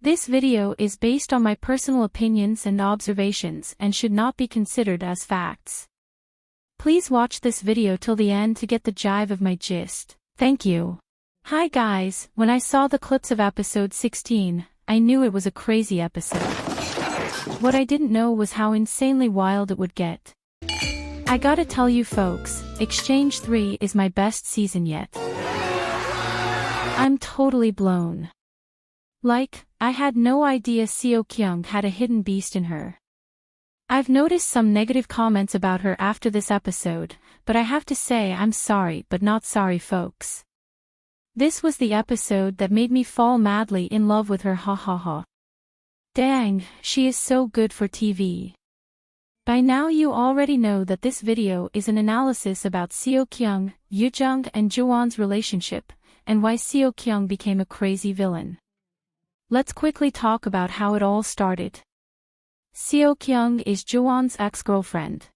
This video is based on my personal opinions and observations and should not be considered as facts. Please watch this video till the end to get the jive of my gist. Thank you. Hi guys, when I saw the clips of episode 16, I knew it was a crazy episode. What I didn't know was how insanely wild it would get. I gotta tell you folks, Exchange 3 is my best season yet. I'm totally blown. I had no idea Seokyung had a hidden beast in her. I've noticed some negative comments about her after this episode, but I have to say I'm sorry but not sorry folks. This was the episode that made me fall madly in love with her, ha ha ha. Dang, she is so good for TV. By now you already know that this video is an analysis about Seokyung, Yujung and Juwon's relationship, and why Seokyung became a crazy villain. Let's quickly talk about how it all started. Seokyung is Juwon's ex-girlfriend.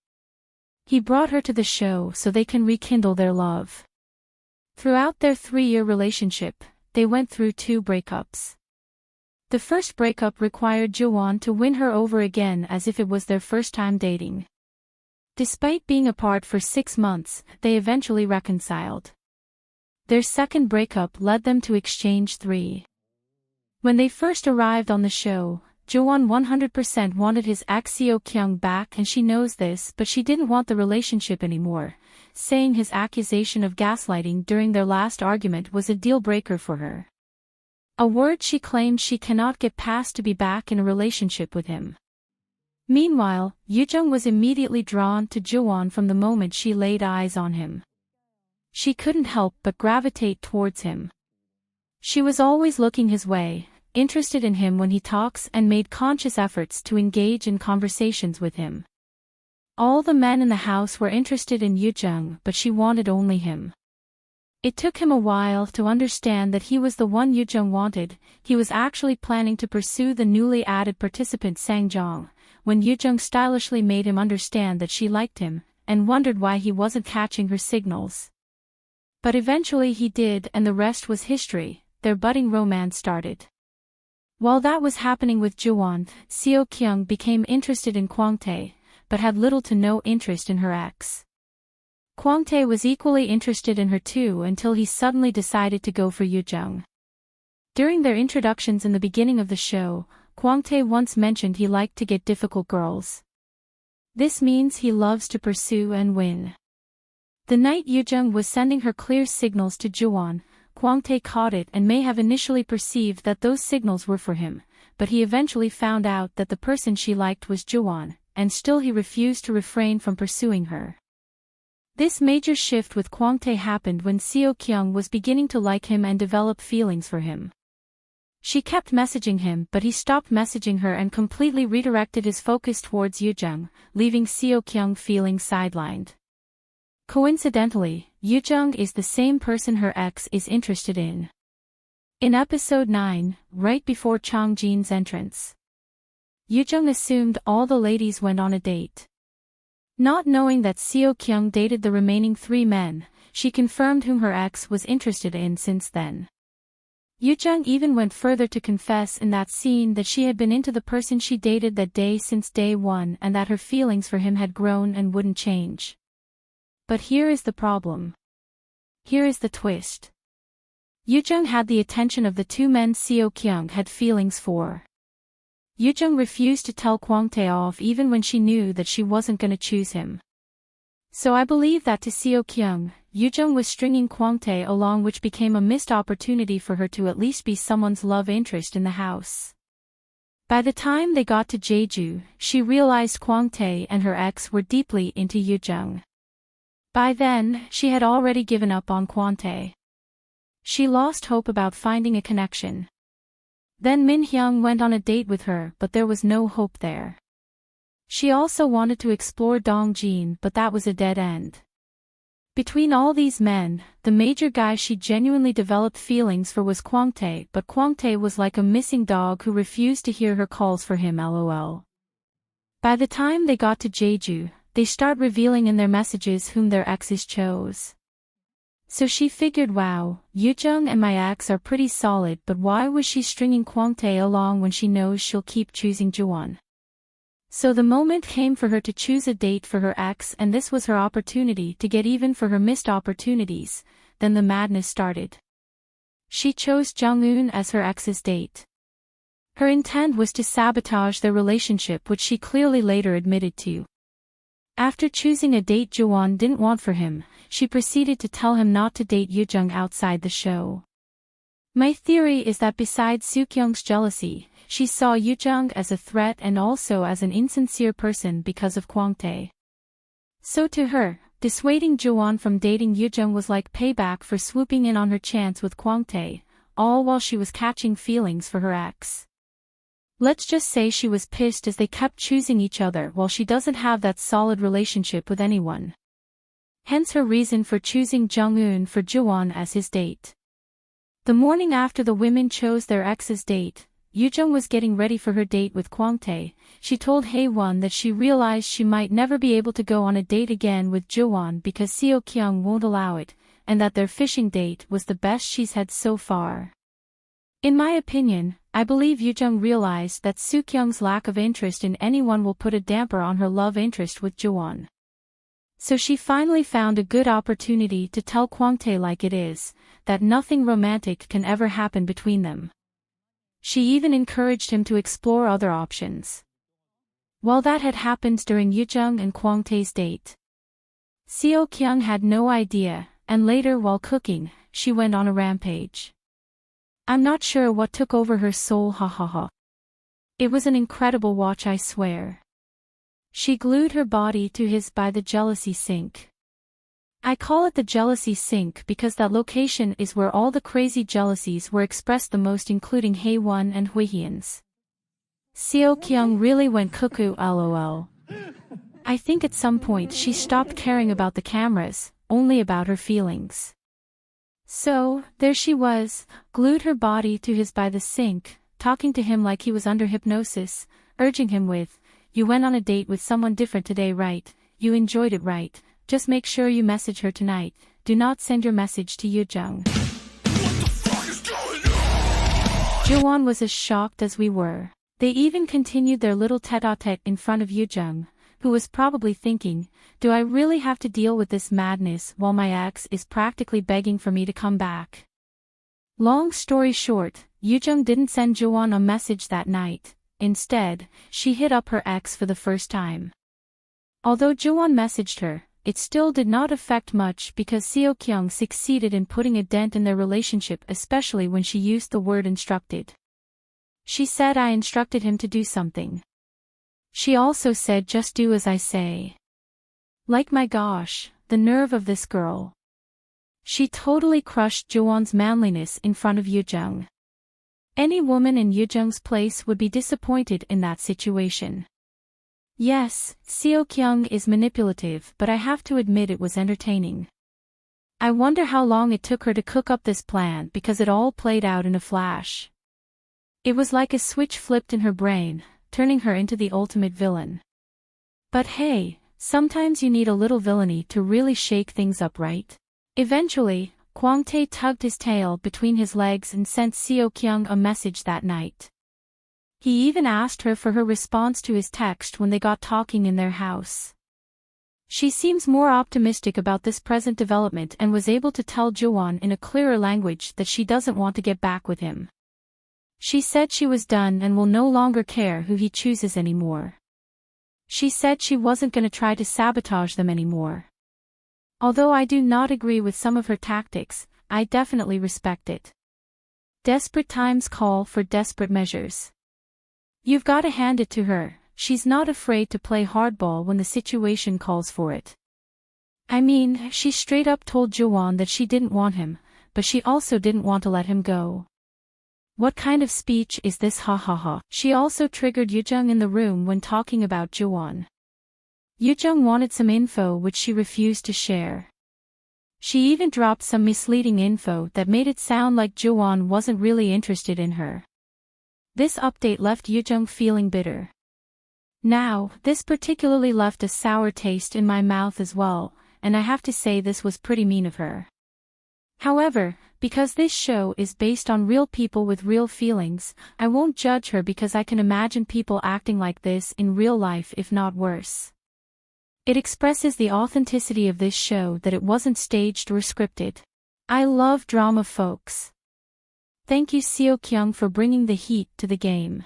He brought her to the show so they can rekindle their love. Throughout their 3-year relationship, they went through 2 breakups. The first breakup required Juwon to win her over again as if it was their first time dating. Despite being apart for 6 months, they eventually reconciled. Their second breakup led them to Exchange 3. When they first arrived on the show, Juwon 100% wanted his ex Seokyung back and she knows this, but she didn't want the relationship anymore, saying his accusation of gaslighting during their last argument was a deal-breaker for her. A word she claimed she cannot get past to be back in a relationship with him. Meanwhile, Yujung was immediately drawn to Juwon from the moment she laid eyes on him. She couldn't help but gravitate towards him. She was always looking his way, interested in him when he talks and made conscious efforts to engage in conversations with him. All the men in the house were interested in Yujung but she wanted only him. It took him a while to understand that he was the one Yujung wanted. He was actually planning to pursue the newly added participant Sangjong, when Yujung stylishly made him understand that she liked him, and wondered why he wasn't catching her signals. But eventually he did and the rest was history. Their budding romance started. While that was happening with Juwon, Seokyung became interested in Kwangtae, but had little to no interest in her ex. Kwangtae was equally interested in her too until he suddenly decided to go for Yujung. During their introductions in the beginning of the show, Kwangtae once mentioned he liked to get difficult girls. This means he loves to pursue and win. The night Yujung was sending her clear signals to Juwon, Kwangtae caught it and may have initially perceived that those signals were for him, but he eventually found out that the person she liked was Juwon, and still he refused to refrain from pursuing her. This major shift with Kwangtae happened when Seokyung was beginning to like him and develop feelings for him. She kept messaging him but he stopped messaging her and completely redirected his focus towards Yujung, leaving Seokyung feeling sidelined. Coincidentally, Yujung is the same person her ex is interested in. In episode 9, right before Changjin's entrance, Yujung assumed all the ladies went on a date. Not knowing that Seokyung dated the remaining 3 men, she confirmed whom her ex was interested in since then. Yujung even went further to confess in that scene that she had been into the person she dated that day since day 1 and that her feelings for him had grown and wouldn't change. But here is the problem. Here is the twist. Yujung had the attention of the 2 men Seokyung had feelings for. Yujung refused to tell Kwangtae off even when she knew that she wasn't gonna choose him. So I believe that to Seokyung, Yujung was stringing Kwangtae along, which became a missed opportunity for her to at least be someone's love interest in the house. By the time they got to Jeju, she realized Kwangtae and her ex were deeply into Yujung. By then, she had already given up on Kwangtae. She lost hope about finding a connection. Then Min-hyung went on a date with her but there was no hope there. She also wanted to explore Dongjin but that was a dead end. Between all these men, the major guy she genuinely developed feelings for was Kwangtae, but Kwangtae was like a missing dog who refused to hear her calls for him, lol. By the time they got to Jeju, they start revealing in their messages whom their exes chose. So she figured, wow, Yujung and my ex are pretty solid, but why was she stringing Kwangtae along when she knows she'll keep choosing Juwon? So the moment came for her to choose a date for her ex, and this was her opportunity to get even for her missed opportunities. Then the madness started. She chose Jung-eun as her ex's date. Her intent was to sabotage their relationship, which she clearly later admitted to. After choosing a date Juwon didn't want for him, she proceeded to tell him not to date Yujung outside the show. My theory is that besides Seokyung's jealousy, she saw Yujung as a threat and also as an insincere person because of Kwangtae. So to her, dissuading Juwon from dating Yujung was like payback for swooping in on her chance with Kwangtae, all while she was catching feelings for her ex. Let's just say she was pissed as they kept choosing each other while she doesn't have that solid relationship with anyone. Hence her reason for choosing Jung-eun for Juwon as his date. The morning after the women chose their ex's date, Yujung was getting ready for her date with Kwangtae. She told Haewon that she realized she might never be able to go on a date again with Juwon because Seokyung won't allow it, and that their fishing date was the best she's had so far. In my opinion, I believe Yujung realized that Seokyung's lack of interest in anyone will put a damper on her love interest with Juwon. So she finally found a good opportunity to tell Kwangtae like it is, that nothing romantic can ever happen between them. She even encouraged him to explore other options. While that had happened during Yujung and Kwangtae's date, Seokyung had no idea, and later while cooking, she went on a rampage. I'm not sure what took over her soul, ha. It was an incredible watch, I swear. She glued her body to his by the jealousy sink. I call it the jealousy sink because that location is where all the crazy jealousies were expressed the most, including Haewon and Hwihyun's. Seokyung really went cuckoo, lol. I think at some point she stopped caring about the cameras, only about her feelings. So, there she was, glued her body to his by the sink, talking to him like he was under hypnosis, urging him with, "You went on a date with someone different today, right? You enjoyed it, right? Just make sure you message her tonight. Do not send your message to Yujung." Juwon was as shocked as we were. They even continued their little tete-a-tete in front of Yujung, who was probably thinking, do I really have to deal with this madness while my ex is practically begging for me to come back? Long story short, Yujung didn't send Juwon a message that night. Instead, she hit up her ex for the first time. Although Juwon messaged her, it still did not affect much because Seokyung succeeded in putting a dent in their relationship, especially when she used the word instructed. She said I instructed him to do something. She also said just do as I say. Like my gosh, the nerve of this girl. She totally crushed Juwon's manliness in front of Yujung. Any woman in Yujung's place would be disappointed in that situation. Yes, Seokyung is manipulative, but I have to admit it was entertaining. I wonder how long it took her to cook up this plan because it all played out in a flash. It was like a switch flipped in her brain, turning her into the ultimate villain. But hey, sometimes you need a little villainy to really shake things up, right? Eventually, Kwangtae tugged his tail between his legs and sent Seokyung a message that night. He even asked her for her response to his text when they got talking in their house. She seems more optimistic about this present development and was able to tell Juwon in a clearer language that she doesn't want to get back with him. She said she was done and will no longer care who he chooses anymore. She said she wasn't going to try to sabotage them anymore. Although I do not agree with some of her tactics, I definitely respect it. Desperate times call for desperate measures. You've got to hand it to her, she's not afraid to play hardball when the situation calls for it. I mean, she straight up told Juwon that she didn't want him, but she also didn't want to let him go. What kind of speech is this, ha. She also triggered Yujung in the room when talking about Juwon. Yujung wanted some info which she refused to share. She even dropped some misleading info that made it sound like Juwon wasn't really interested in her. This update left Yujung feeling bitter. Now, this particularly left a sour taste in my mouth as well, and I have to say this was pretty mean of her. However, because this show is based on real people with real feelings, I won't judge her because I can imagine people acting like this in real life if not worse. It expresses the authenticity of this show that it wasn't staged or scripted. I love drama, folks. Thank you Seokyung for bringing the heat to the game.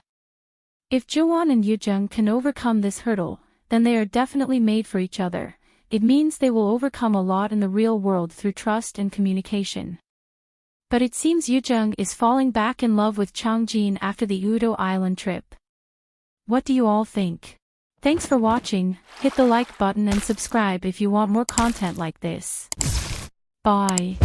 If Juwon and Yujung can overcome this hurdle, then they are definitely made for each other. It means they will overcome a lot in the real world through trust and communication. But it seems Yujung is falling back in love with Changjin after the Udo Island trip. What do you all think? Thanks for watching, hit the like button and subscribe if you want more content like this. Bye.